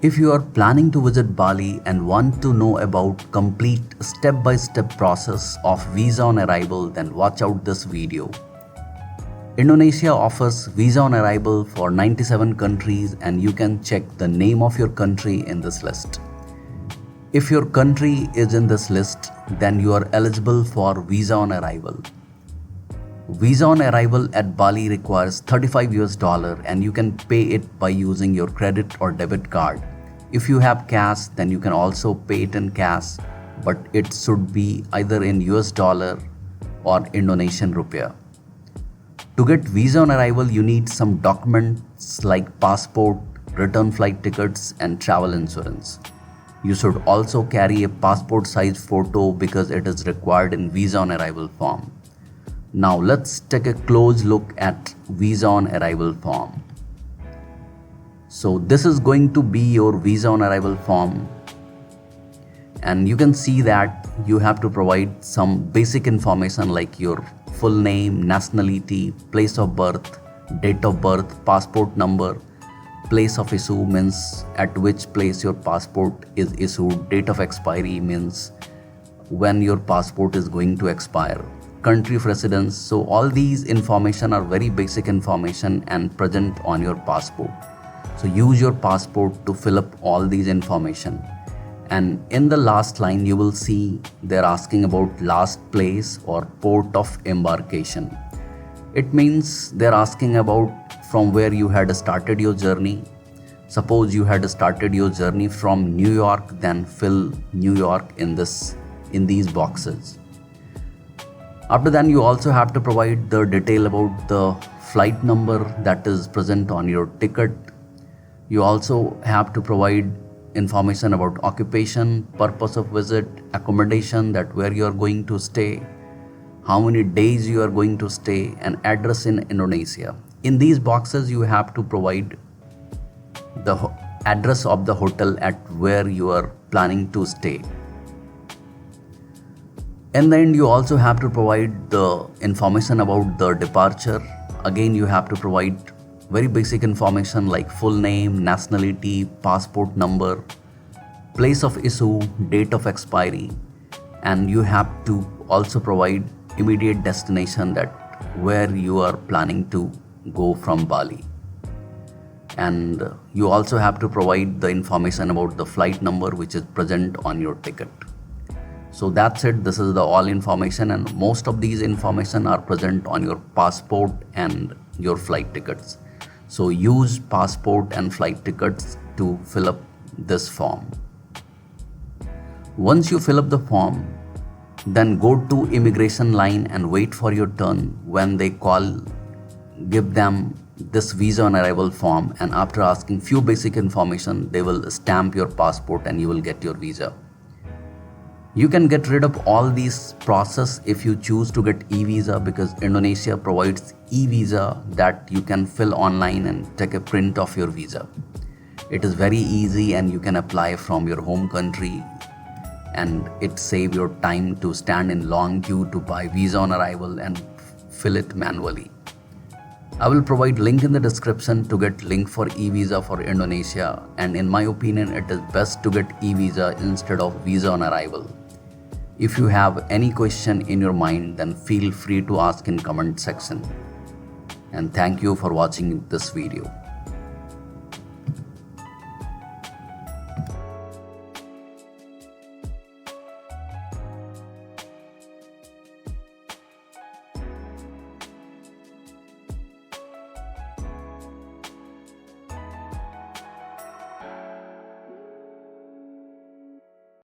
If you are planning to visit Bali and want to know about complete step-by-step process of visa on arrival, then watch out this video. Indonesia offers visa on arrival for 97 countries and you can check the name of your country in this list. If your country is in this list, then you are eligible for visa on arrival. Visa on arrival at Bali requires $35 and you can pay it by using your credit or debit card. If you have cash, then you can also pay it in cash, but it should be either in US dollar or Indonesian rupiah. To get visa on arrival, you need some documents like passport, return flight tickets, and travel insurance. You should also carry a passport size photo because it is required in visa on arrival form. Now let's take a close look at visa on arrival form. So this is going to be your visa on arrival form, and you can see that you have to provide some basic information like your full name, nationality, place of birth, date of birth, passport number, place of issue means at which place your passport is issued, date of expiry means when your passport is going to expire, country of residence. So all these information are very basic information and present on your passport. So use your passport to fill up all these information. And in the last line you will see they're asking about last place or port of embarkation. It means they're asking about from where you had started your journey. Suppose you had started your journey from New York, then fill New York in these boxes. After that, you also have to provide the detail about the flight number that is present on your ticket. You also have to provide information about occupation, purpose of visit, accommodation, that where you are going to stay, how many days you are going to stay, and address in Indonesia. In these boxes, you have to provide the address of the hotel at where you are planning to stay. In the end, you also have to provide the information about the departure. Again, you have to provide very basic information like full name, nationality, passport number, place of issue, date of expiry, and you have to also provide immediate destination, that where you are planning to go from Bali. And you also have to provide the information about the flight number which is present on your ticket. So that's it. This is the all information, and most of these information are present on your passport and your flight tickets. So use passport and flight tickets to fill up this form. Once you fill up the form, then go to immigration line and wait for your turn. When they call, give them this visa on arrival form, and after asking few basic information, they will stamp your passport and you will get your visa. You can get rid of all these process if you choose to get e-visa, because Indonesia provides e-visa that you can fill online and take a print of your visa. It is very easy and you can apply from your home country, and it saves your time to stand in long queue to buy visa on arrival and fill it manually. I will provide link in the description to get link for e-visa for Indonesia, and in my opinion it is best to get e-visa instead of visa on arrival. If you have any question in your mind, then feel free to ask in comment section. And thank you for watching this video.